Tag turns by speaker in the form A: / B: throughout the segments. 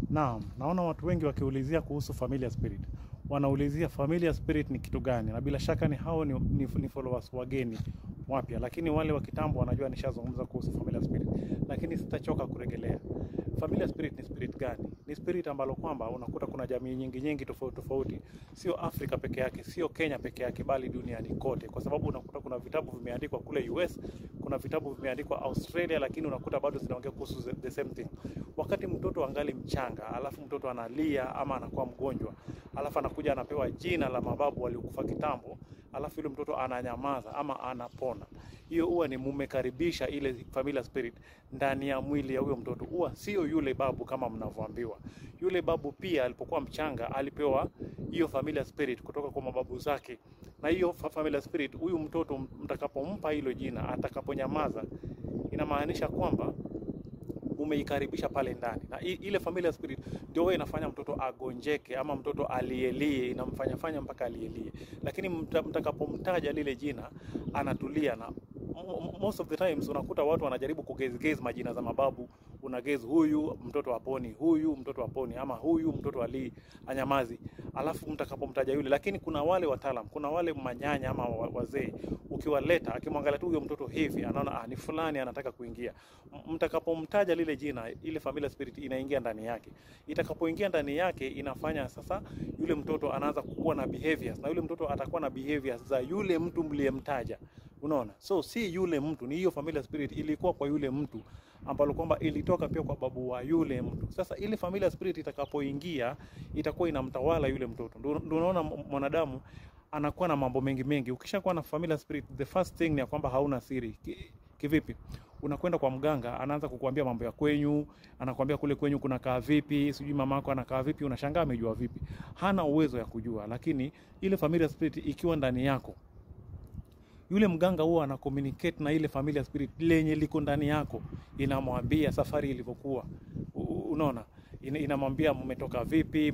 A: Naam, naona watu wengi wakiulizia kuhusu familiar spirit. Wanaulizia familiar spirit ni kitu gani? Na bila shaka ni followers wageni wapya, lakini wale wa kitambo wanajua nishazungumza kuhusu familiar spirit. Lakini sitachoka kurejelea. Familiar spirit ni spirit gani? Ni spirit ambalo kwamba unakuta kuna jamii nyingi tofauti. Sio Afrika peke yake, sio Kenya peke yake, bali duniani kote. Kwa sababu unakuta kuna vitabu vimeandikwa kule US, kuna vitabu vimeandikwa Australia, lakini unakuta bado zinaongea kuhusu the same thing. Wakati mtoto angali mchanga, alafu mtoto analia ama anakuwa mgonjwa, alafu anakuja anapewa jina la mababu waliokufa kitambo, alafu yule mtoto ananyamaza ama anapona. Hiyo huwa ni mumekaribisha ile familiar spirit ndani ya mwili ya huyo mtoto. Huwa sio yule babu kama mnavyoambiwa. Yule babu pia alipokuwa mchanga alipewa hiyo familiar spirit kutoka kwa mababu zake. Na hiyo familiar spirit huyu mtoto mtakapompa hilo jina, atakaponyamaza, inamaanisha kwamba umeikaribisha pale ndani. Na ile familiar spirit ndio inafanya mtoto agonjeke ama mtoto alielie, inamfanya mpaka alielie. Lakini mtakapomtaja lile jina, anatulia. Na most of the times unakuta watu wanajaribu kugeze majina za mababu. Unageze huyu mtoto aponi, huyu mtoto aponi, ama huyu mtoto anyamazi. Alafu mtakapomtaja yule, lakini kuna wale wataalam, kuna wale manyanya ama wazee, ukiwaleta akimwangalia tu huyo mtoto hivi anaona ni fulani anataka kuingia. Mtakapomtaja lile jina, ile familiar spirit inaingia ndani yake. Itakapoingia ndani yake, inafanya sasa yule mtoto anaanza kukua na behaviors, na yule mtoto atakuwa na behaviors za yule mtu mliyemtaja. Unaona? So si yule mtu, ni hiyo familiar spirit ilikuwa kwa yule mtu, ambalo kwamba ilitoka pia kwa babu wa yule mtu. Sasa ile familiar spirit itakapoingia, itakuwa inamtawala yule mtoto. Ndio unaona mwanadamu anakuwa na mambo mengi. Ukishakuwa na familiar spirit, the first thing ni kwamba hauna siri. Kivipi? Unakwenda kwa mganga, anaanza kukuambia mambo ya kwenyu, anakuambia kule kwenyu kuna kaa vipi, sijui mamako anakaa vipi, unashangaa amejua vipi. Hana uwezo ya kujua, lakini ile familiar spirit ikiwa ndani yako, yule mganga huwa ana communicate na ile familiar spirit lenye liko ndani yako, inamwambia safari ilivyokuwa. Unaona? Inamwambia mmetoka vipi,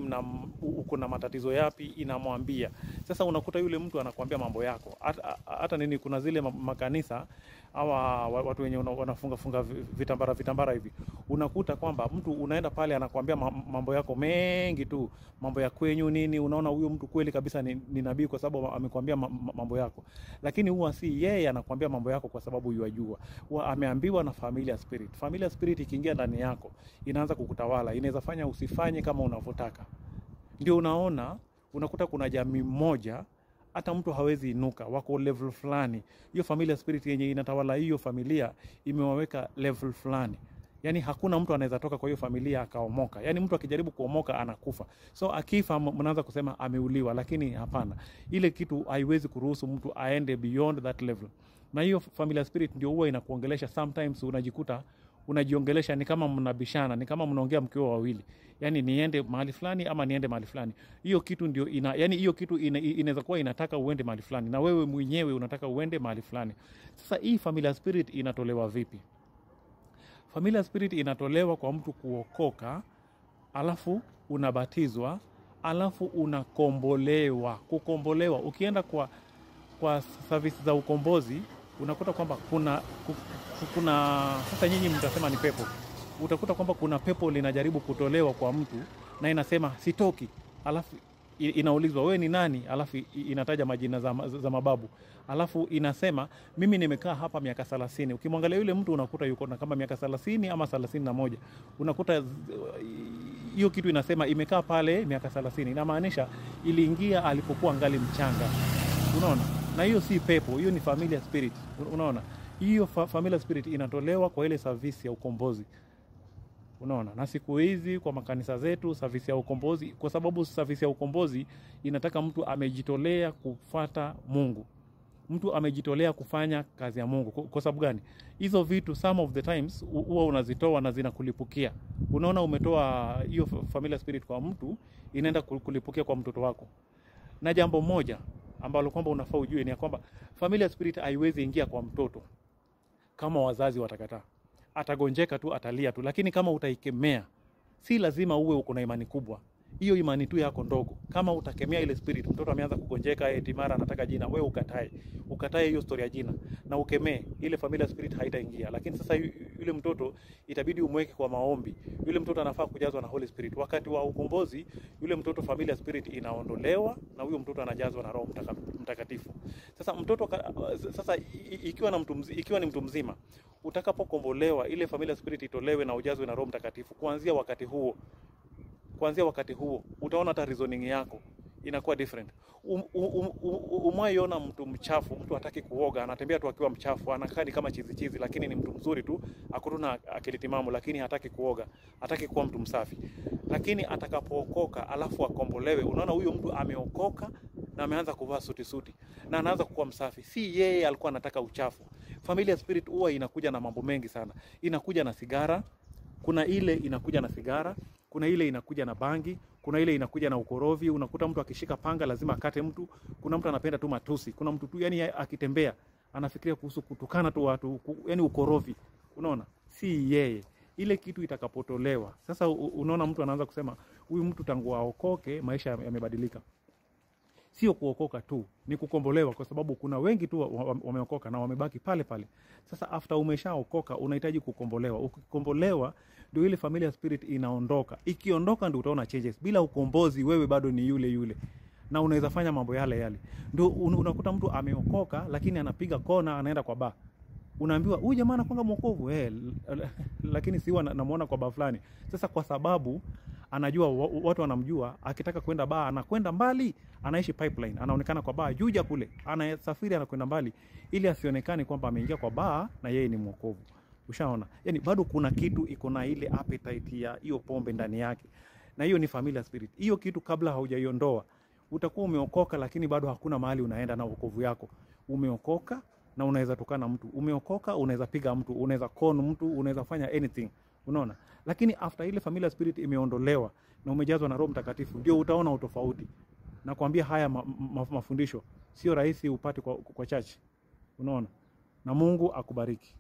A: uko na matatizo yapi, inamwambia. Sasa unakuta yule mtu anakuambia mambo yako. Hata nini, kuna zile makanisa hawa watu wenye wanafunga vitambara hivi. Unakuta kwamba mtu unaenda pale anakuambia mambo yako mengi tu, mambo ya kwenyu nini. Unaona huyo mtu kweli kabisa ni nabii kwa sababu amekwambia mambo yako. Lakini huwa si yeye anakuambia mambo yako kwa sababu yajua. Huwa ameambiwa na familiar spirit. Familiar spirit ikiingia ndani yako, inaanza kukutawala. Inaweza fanya usifanye kama unavyotaka. Ndio unakuta kuna jamii moja hata mtu hawezi inuka, wako level fulani. Hiyo familiar spirit yenye inatawala hiyo familia imewaweka level fulani. Yani hakuna mtu anaweza toka kwa hiyo familia akaomoka. Yani mtu akijaribu kuomoka anakufa. So akifa mnaanza kusema ameuliwa, lakini hapana. Ile kitu haiwezi kuruhusu mtu aende beyond that level. Na hiyo familiar spirit ndio huwa inakuongelesha. Sometimes unajikuta unajiongelesha ni kama mnabishana, ni kama mnaongea mkiwa wawili. Yani niende mahali fulani ama niende mahali fulani. Hiyo kitu ndio yani hiyo kitu inaweza kuwa inataka uende mahali fulani na wewe mwenyewe unataka uende mahali fulani. Sasa hii familiar spirit inatolewa vipi? Familiar spirit inatolewa kwa mtu kuokoka, alafu unabatizwa, alafu unakombolewa. Kukombolewa, ukienda kwa service za ukombozi, unakuta kwamba kuna sasa nyinyi mtasema ni pepo. Utakuta kwamba kuna pepo linajaribu kutolewa kwa mtu na inasema sitoki. Alafu inaulizwa wewe ni nani? Alafu inataja majina za mababu. Alafu inasema mimi nimekaa hapa miaka 30. Ukimwangalia yule mtu unakuta yuko na kama miaka 30 ama 31. Unakuta hiyo kitu inasema imekaa pale miaka 30. Inamaanisha iliingia alipokuwa ngali mchanga. Unaona? Na hiyo si pepo, hiyo ni familiar spirit. Unaona? Hiyo familiar spirit inatolewa kwa ile service ya ukombozi. Unaona? Na siku hizi kwa makanisa zetu service ya ukombozi, kwa sababu service ya ukombozi inataka mtu amejitolea kufuata Mungu. Mtu amejitolea kufanya kazi ya Mungu. Kwa sababu gani? Hizo vitu some of the times huwa unazitoa na zinakulipukia. Unaona, umetoa hiyo familiar spirit kwa mtu, inaenda kulipukia kwa mtoto wako. Na jambo moja ambalo kwamba unafaa ujue ni kwamba familiar spirit haiwezi ingia kwa mtoto kama wazazi watakataa. Atagonjeka tu, atalia tu. Lakini kama utaikemea, si lazima uwe uko na imani kubwa. hiyo imani tu yako ndogo. Kama utakemea ile spirit, mtoto ameanza kugonjeka eti mara anataka jina, wewe ukatae hiyo story ya jina na ukemee, ile familiar spirit haitaingia. Lakini sasa yule mtoto itabidi umweke kwa maombi. Yule mtoto anafaa kujazwa na Holy Spirit. Wakati wa ukombozi, yule mtoto familiar spirit inaondolewa na huyo mtoto anajazwa na Roho Mtakatifu. Sasa mtoto ikiwa ni mtu mzima, utakapokombolewa, ile familiar spirit itolewe na ujazwe na Roho Mtakatifu. Kuanzia wakati huo utaona hata reasoning yako inakuwa different. Umwaiona mtu mchafu, mtu hataki kuoga, anatembea tu akiwa mchafu, anakaa kama chizi, lakini ni mtu mzuri tu, akutuna akili timamu, lakini hataki kuoga, hataki kuwa mtu msafi. Lakini atakapookoka alafu akombolewe, unaona huyo mtu ameokoka na ameanza kuvaa suti na anaanza kuwa msafi. Si yeye alikuwa anataka uchafu. Familiar spirit huwa inakuja na mambo mengi sana. Inakuja na sigara, kuna ile inakuja na sigara, kuna ile inakuja na bangi, kuna ile inakuja na ukorovi. Unakuta mtu akishika panga lazima akate mtu. Kuna mtu anapenda tu matusi. Kuna mtu tu yani akitembea anafikiria kuhusu kutukana tu watu, yani ukorovi. Unaona? Si yeye. Ile kitu itakapotolewa. Sasa unaona mtu anaanza kusema huyu mtu tangu aokoke maisha yamebadilika. Sio kuokoka tu, ni kukombolewa, kwa sababu kuna wengi tu wameokoka na wamebaki pale pale. Sasa after umeshaokoka unahitaji kukombolewa. Ukikombolewa ndio ile familiar spirit inaondoka. Ikiondoka ndio utaona changes. Bila ukombozi wewe bado ni yule na unaweza fanya mambo yale. Ndio unakuta mtu ameokoka lakini anapiga kona, anaenda kwa bar. Unaambiwa huyu jamaa anakuanga mwokovu, lakini siwa namuona kwa bar fulani. Sasa kwa sababu anajua watu wanamjua, akitaka kwenda bar anakwenda mbali, anaishi pipeline, anaonekana kwa bar juja kule, anasafiri anakwenda mbali ili asionekane kwamba ameingia kwa bar na yeye ni mwokovu. Ushaona? Yani bado kuna kitu iko na ile appetite ya hiyo pombe ndani yake. Na hiyo ni familiar spirit. Hiyo kitu kabla haujaiondoa, utakuwa umeokoka lakini bado hakuna mahali unaenda na wokovu yako. Umeokoka na unaweza tukana mtu. Umeokoka unaweza piga mtu, unaweza con mtu, unaweza fanya anything. Unaona? Lakini after ile familiar spirit imeondolewa na umejazwa na Roho Mtakatifu, ndio utaona utofauti. Na kuambia haya mafundisho sio rahisi upate kwa church. Unaona? Na Mungu akubariki.